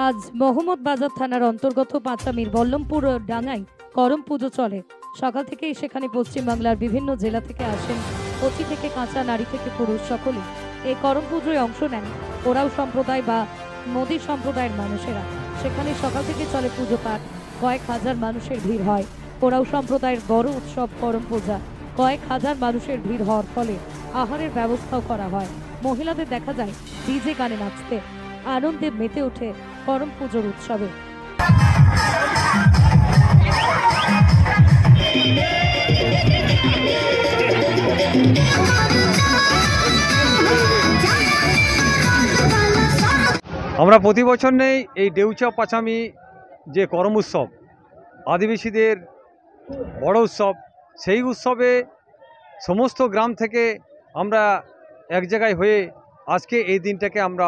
আজ মোহাম্মদবাজার থানার অন্তর্গত পাঁচামির বল্লমপুর ডাঙ্গায় করম পুজো চলে। সকাল থেকেই সেখানে পশ্চিমবাংলার বিভিন্ন জেলা থেকে আসেন কচি থেকে কাঁচা, নারী থেকে পুরুষ সকলে এই করম পুজোয় অংশ নেন। ওরাও সম্প্রদায় বা মোদী সম্প্রদায়ের মানুষেরা। সেখানে সকাল থেকে চলে পুজো পাঠ, কয়েক হাজার মানুষের ভিড় হয়। ওরাও সম্প্রদায়ের বড় উৎসব করম পূজা, কয়েক হাজার মানুষের ভিড় হওয়ার ফলে আহারের ব্যবস্থাও করা হয়। মহিলাদের দেখা যায় ডিজে গানে নাচতে, আনন্দে মেতে ওঠে করম পুজোর উৎসবে। আমরা প্রতি বছর নেই এই দেউচা পাঁচামি যে করম উৎসব, আদিবাসীদের বড় উৎসব, সেই উৎসবে সমস্ত গ্রাম থেকে আমরা এক জায়গায় হয়ে আজকে এই দিনটাকে আমরা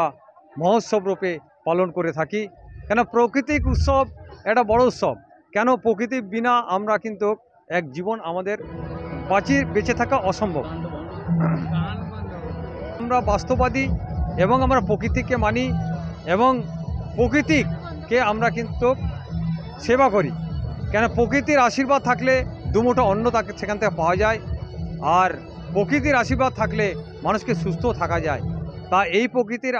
মহোৎসব রূপে পালন করে থাকি। কেন প্রাকৃতিক উৎসব একটা বড় উৎসব, কেন প্রকৃতির বিনা আমরা কিন্তু এক জীবন আমাদের বেঁচে থাকা অসম্ভব। আমরা বাস্তববাদী এবং আমরা প্রকৃতিকে মানি এবং প্রকৃতিকে আমরা কিন্তু সেবা করি। কেন প্রকৃতির আশীর্বাদ থাকলে দুমুঠো অন্ন তাকে সেখান থেকে পাওয়া যায়, আর প্রকৃতির আশীর্বাদ থাকলে মানুষকে সুস্থ থাকা যায়। তা এই প্রকৃতির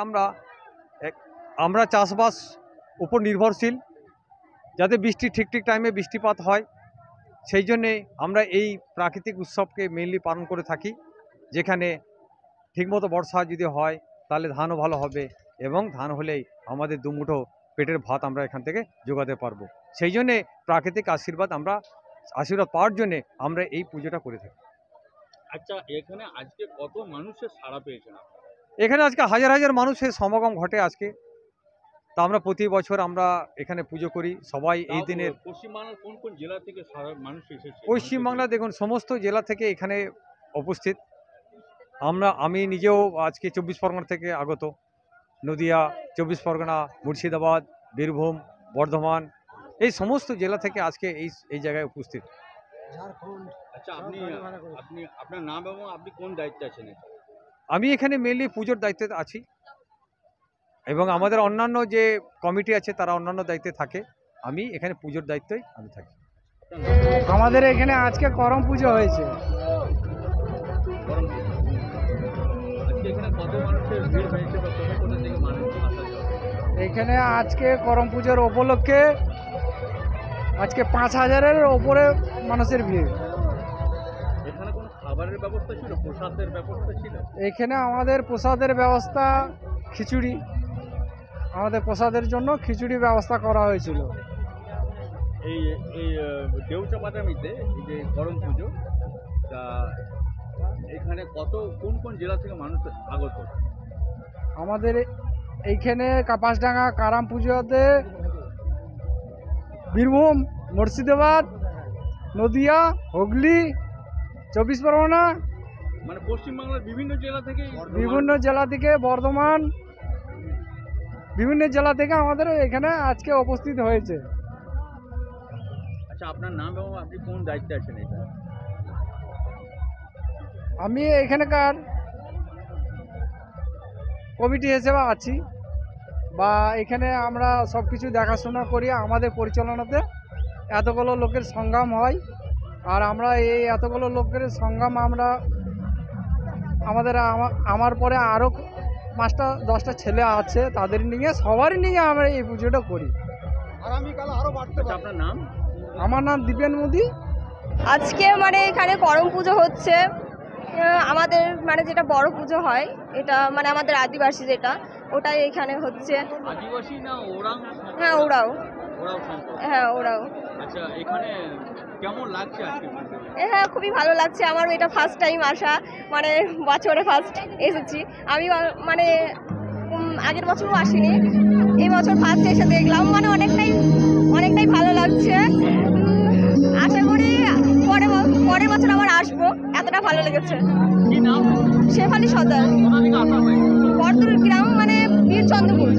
আমরা চাষবাস উপর নির্ভরশীল, যাতে বৃষ্টি ঠিক টাইমে বৃষ্টিপাত হয়, সেই জন্যে আমরা এই প্রাকৃতিক উৎসবকে মেনলি পালন করে থাকি। যেখানে ঠিকমতো বর্ষা যদি হয় তাহলে ধানও ভালো হবে এবং ধান হলেই আমাদের দুমুঠো পেটের ভাত আমরা এখান থেকে জোগাতে পারবো। সেই জন্যে প্রাকৃতিক আশীর্বাদ পাওয়ার জন্যে আমরা এই পুজোটা করে থাকি। আচ্ছা, এখানে আজকে কত মানুষের সাড়া পেয়েছেন? এখানে আজকে হাজার হাজার মানুষের সমাগম ঘটে আজকে। তা আমরা প্রতি বছর আমরা এখানে পুজো করি। সবাই এই দিনের পশ্চিমবাংলার কোন কোন জেলা থেকে মানুষ এসেছে? পশ্চিমবাংলা দেখুন সমস্ত জেলা থেকে এখানে উপস্থিত। আমি নিজেও আজকে 24 পরগনা থেকে আগত। নদিয়া, 24 পরগনা, মুর্শিদাবাদ, বীরভূম, বর্ধমান, এই সমস্ত জেলা থেকে আজকে এই জায়গায় উপস্থিত। আচ্ছা, আপনি আপনার নাম এবং আপনি কোন দায়িত্বে আছেন? আমি এখানে মেনলি পুজোর দায়িত্বে আছি এবং আমাদের অন্যান্য যে কমিটি আছে তারা অন্যান্য দায়িত্বে থাকে। আমি এখানে পুজোর দায়িত্বেই আমি থাকি। আমাদের এখানে আজকে করম পুজো হয়েছে। এখানে আজকে করম পুজোর উপলক্ষে আজকে 5000-এর ওপরে মানুষের ভিড়। এখানে কোনো খাবারের ব্যবস্থা ছিল, প্রসাদের ব্যবস্থা ছিল? এখানে আমাদের প্রসাদের ব্যবস্থা খিচুড়ি, আমাদের প্রসাদের জন্য খিচুড়ি ব্যবস্থা করা হয়েছিল। এই দেউচা পাঁচামিতে এই যে করম পুজো, তা এখানে কোন কোন জেলা থেকে মানুষ আগত? আমাদের এইখানে কাপাসডাঙ্গা কারাম পুজোতে বীরভূম, মুর্শিদাবাদ, নদিয়া, হুগলি, 24 পরগনা, মানে পশ্চিমবাংলার বিভিন্ন জেলা থেকে বর্ধমান, বিভিন্ন জেলা থেকে আমাদের এখানে আজকে উপস্থিত হয়েছে। আচ্ছা, আপনার নাম এবং আপনি কোন দায়িত্বে আছেন? এটা আমি এখানকার কমিটি হিসেবে আছি, বা এখানে আমরা সব কিছু দেখাশোনা করি। আমাদের পরিচালনাতে এতগুলো লোকের সংগ্রাম হয়, আর আমরা এই এতগুলো লোকের সংগ্রাম আমার পরে আরও 5টা-10টা ছেলে আছে, তাদের নিয়ে সবারই নিয়ে আমরা এই পুজোটা করি। আপনার নাম? আমার নাম দীপেন মোদী। আজকে এখানে করম পুজো হচ্ছে। আমাদের যেটা বড় পুজো হয়, এটা আমাদের আদিবাসী যেটা, ওটাই এখানে হচ্ছে। আদিবাসী না ওরাং? হ্যাঁ, ওরাও। হ্যাঁ, ওরাও। আচ্ছা, এখানে কেমন লাগছে আজকে? হ্যাঁ, খুবই ভালো লাগছে। আমারও এটা ফার্স্ট টাইম আসা, বছরে ফার্স্ট এসেছি আমি। আগের বছরও আসিনি, এই বছর ফার্স্ট এসে দেখলাম। অনেকটাই ভালো লাগছে। আশা করি পরের বছর আবার আসবো, এতটা ভালো লেগেছে। শেফালি সর্দার, বর্দুর গ্রাম, বীরচন্দ্রপুর।